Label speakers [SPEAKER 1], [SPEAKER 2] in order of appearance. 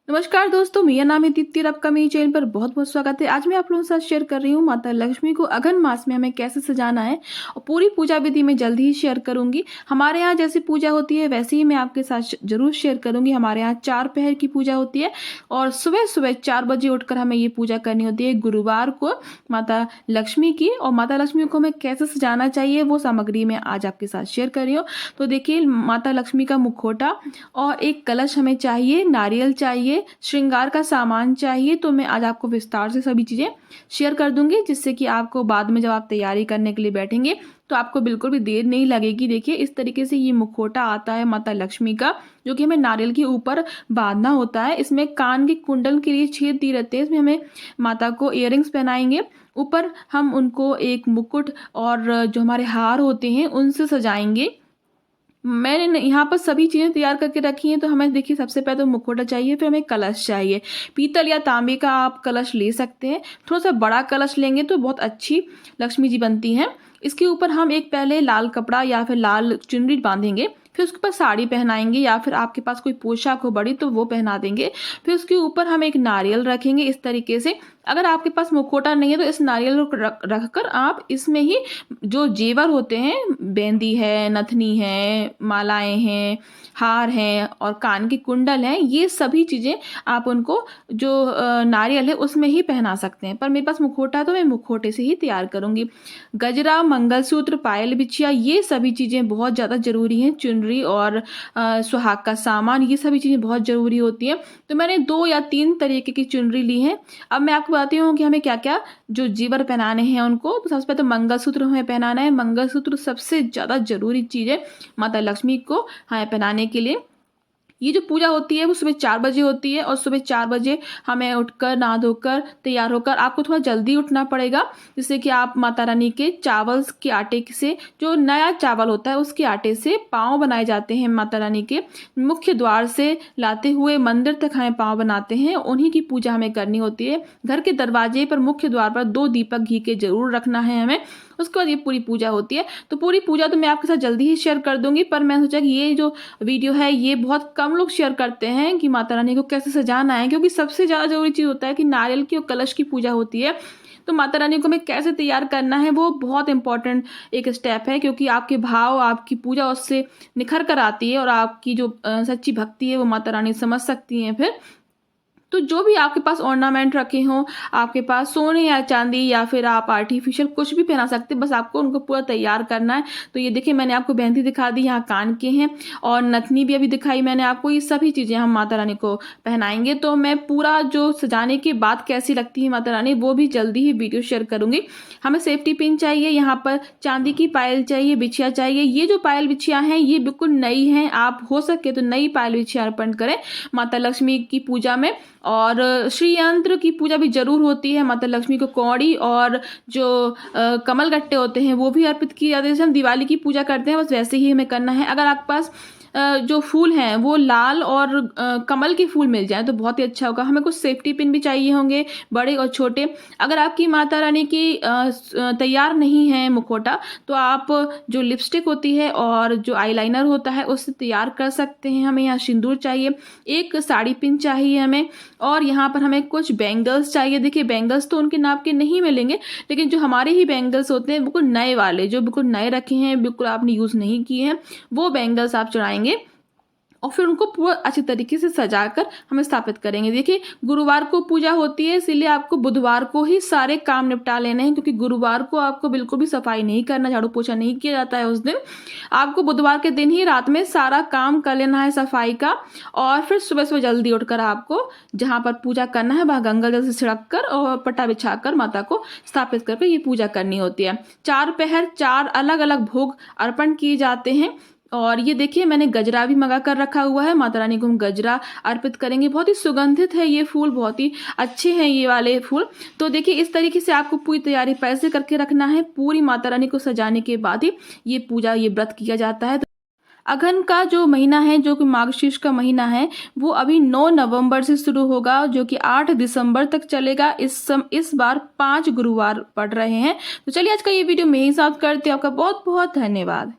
[SPEAKER 1] नमस्कार दोस्तों, मेरा नाम है दीप्ति और आपका मेरे चैनल पर बहुत बहुत स्वागत है। आज मैं आप लोगों के साथ शेयर कर रही हूँ माता लक्ष्मी को अघन मास में हमें कैसे सजाना है और पूरी पूजा विधि मैं जल्द ही शेयर करूंगी। हमारे यहाँ जैसी पूजा होती है वैसे ही मैं आपके साथ जरूर शेयर करूंगी। हमारे यहाँ 4 पहर की पूजा होती है और सुबह सुबह 4 बजे उठकर हमें ये पूजा करनी होती है गुरुवार को माता लक्ष्मी की। और माता लक्ष्मी को हमें कैसे सजाना चाहिए वो सामग्री मैं आज आपके साथ शेयर कर रही हूँ। तो देखिए, माता लक्ष्मी का मुखौटा और एक कलश हमें चाहिए, नारियल चाहिए, श्रृंगार का सामान चाहिए। तो मैं आज आपको विस्तार से सभी चीजें शेयर कर दूंगी, जिससे कि आपको बाद में जब आप तैयारी करने के लिए बैठेंगे तो आपको बिल्कुल भी देर नहीं लगेगी। देखिए, इस तरीके से ये मुखौटा आता है माता लक्ष्मी का, जो कि हमें नारियल के ऊपर बांधना होता है। इसमें कान के कुंडल के लिए छेद दिए रहते हैं। इसमें हमें माता को इयररिंग्स पहनाएंगे, ऊपर हम उनको एक मुकुट और जो हमारे हार होते हैं उनसे सजाएंगे। मैंने यहाँ पर सभी चीज़ें तैयार करके रखी हैं। तो हमें देखिए, सबसे पहले तो मुखौटा चाहिए, फिर हमें कलश चाहिए। पीतल या तांबे का आप कलश ले सकते हैं। थोड़ा सा बड़ा कलश लेंगे तो बहुत अच्छी लक्ष्मी जी बनती हैं। इसके ऊपर हम एक पहले लाल कपड़ा या फिर लाल चुनरी बांधेंगे, फिर उसके ऊपर साड़ी पहनाएंगे या फिर आपके पास कोई पोशाक हो बड़ी तो वो पहना देंगे। फिर उसके ऊपर हम एक नारियल रखेंगे इस तरीके से। अगर आपके पास मुखौटा नहीं है तो इस नारियल को रखकर आप इसमें ही जो जेवर होते हैं, बेंदी है, नथनी है, मालाएं हैं, हार हैं और कान के कुंडल हैं, ये सभी चीज़ें आप उनको जो नारियल है उसमें ही पहना सकते हैं। पर मेरे पास मुखौटा है तो मैं मुखौटे से ही तैयार करूंगी। गजरा, मंगलसूत्र, पायल, बिछिया, ये सभी चीज़ें बहुत ज़्यादा जरूरी हैं। चुनरी और सुहाग का सामान, ये सभी चीज़ें बहुत ज़रूरी होती हैं। तो मैंने 2 या 3 तरीके की चुनरी ली है। अब मैं आपको बताती हूँ कि हमें क्या क्या जो जेवर पहनाने हैं उनको। तो सबसे पहले तो मंगलसूत्र हमें पहनाना है। मंगलसूत्र सबसे ज़्यादा जरूरी चीज़ है माता लक्ष्मी को हमें पहनाने के लिए। ये जो पूजा होती है वो सुबह 4 बजे होती है और सुबह 4 बजे हमें उठकर नहा धोकर तैयार होकर आपको थोड़ा जल्दी उठना पड़ेगा, जिससे कि आप माता रानी के चावल के आटे से, जो नया चावल होता है उसके आटे से पाँव बनाए जाते हैं। माता रानी के मुख्य द्वार से लाते हुए मंदिर तक हमें पाँव बनाते हैं, उन्हीं की पूजा हमें करनी होती है। घर के दरवाजे पर, मुख्य द्वार पर 2 दीपक घी के जरूर रखना है हमें। उसके बाद ये पूरी पूजा होती है। तो पूरी पूजा तो मैं आपके साथ जल्दी ही शेयर कर दूंगी, पर मैं सोचा कि ये जो वीडियो है ये बहुत कम लोग शेयर करते हैं कि माता रानी को कैसे सजाना है, क्योंकि सबसे ज़्यादा जरूरी चीज़ होता है कि नारियल की और कलश की पूजा होती है। तो माता रानी को हमें कैसे तैयार करना है वो बहुत इंपॉर्टेंट एक स्टेप है, क्योंकि आपके भाव, आपकी पूजा उससे निखर कर आती है और आपकी जो सच्ची भक्ति है वो माता रानी समझ सकती हैं। फिर तो जो भी आपके पास ऑर्नामेंट रखे हों, आपके पास सोने या चांदी या फिर आप आर्टिफिशियल कुछ भी पहना सकते हैं, बस आपको उनको पूरा तैयार करना है। तो ये देखिए, मैंने आपको मेहंदी दिखा दी, यहाँ कान के हैं और नथनी भी अभी दिखाई मैंने आपको। ये सभी चीज़ें हम माता रानी को पहनाएंगे। तो मैं पूरा जो सजाने के बाद कैसी लगती है माता रानी वो भी जल्दी ही वीडियो शेयर करूंगी। हमें सेफ्टी पिन चाहिए, यहाँ पर चांदी की पायल चाहिए, बिछिया चाहिए। ये जो पायल बिछिया हैं ये बिल्कुल नई हैं, आप हो सके तो नई पायल बिछिया अर्पण करें माता लक्ष्मी की पूजा में। और श्री यंत्र की पूजा भी जरूर होती है। माता लक्ष्मी को कौड़ी और जो कमल गट्टे होते हैं वो भी अर्पित किए जाते हैं। जैसे हम दिवाली की पूजा करते हैं बस वैसे ही हमें करना है। अगर आपके पास जो फूल हैं वो लाल और कमल के फूल मिल जाए तो बहुत ही अच्छा होगा। हमें कुछ सेफ्टी पिन भी चाहिए होंगे, बड़े और छोटे। अगर आपकी माता रानी की तैयार नहीं है मुखौटा, तो आप जो लिपस्टिक होती है और जो आईलाइनर होता है उससे तैयार कर सकते हैं। हमें यहाँ सिंदूर चाहिए, एक साड़ी पिन चाहिए हमें, और यहाँ पर हमें कुछ बैंगल्स चाहिए। देखिए, बैंगल्स तो उनके नाप के नहीं मिलेंगे, लेकिन जो हमारे ही बैंगल्स होते हैं बिल्कुल नए वाले, जो बिल्कुल नए रखे हैं, बिल्कुल आपने यूज़ नहीं किए हैं, वो बैंगल्स आप चढ़ाएंगे और फिर उनको पूरा अच्छे तरीके से सजाकर हमें स्थापित करेंगे। देखिए, गुरुवार को पूजा होती है, इसीलिए आपको बुधवार को ही सारे काम निपटा लेने हैं, क्योंकि गुरुवार को आपको बिल्कुल भी सफाई नहीं करना, झाड़ू पोछा नहीं किया जाता है उस दिन। आपको बुधवार के दिन ही रात में सारा काम कर लेना है सफाई का, और फिर सुबह सुबह जल्दी उठकर आपको जहाँ पर पूजा करना है वहाँ गंगा जल से छिड़क कर और पट्टा बिछाकर माता को स्थापित करके ये पूजा करनी होती है। 4 पहर 4 अलग अलग भोग अर्पण किए जाते हैं। और ये देखिए, मैंने गजरा भी मंगा कर रखा हुआ है। माता रानी को हम गजरा अर्पित करेंगे। बहुत ही सुगंधित है ये फूल, बहुत ही अच्छे हैं ये वाले फूल। तो देखिए, इस तरीके से आपको पूरी तैयारी पहले से करके रखना है। पूरी माता रानी को सजाने के बाद ही ये पूजा, ये व्रत किया जाता है। अघन का जो महीना है, जो कि मार्गशीर्ष का महीना है, वो अभी 9 नवंबर से शुरू होगा, जो कि 8 दिसंबर तक चलेगा। इस बार 5 गुरुवार पड़ रहे हैं। तो चलिए, आज का ये वीडियो मैं ही साथ करती हूँ। आपका बहुत बहुत धन्यवाद।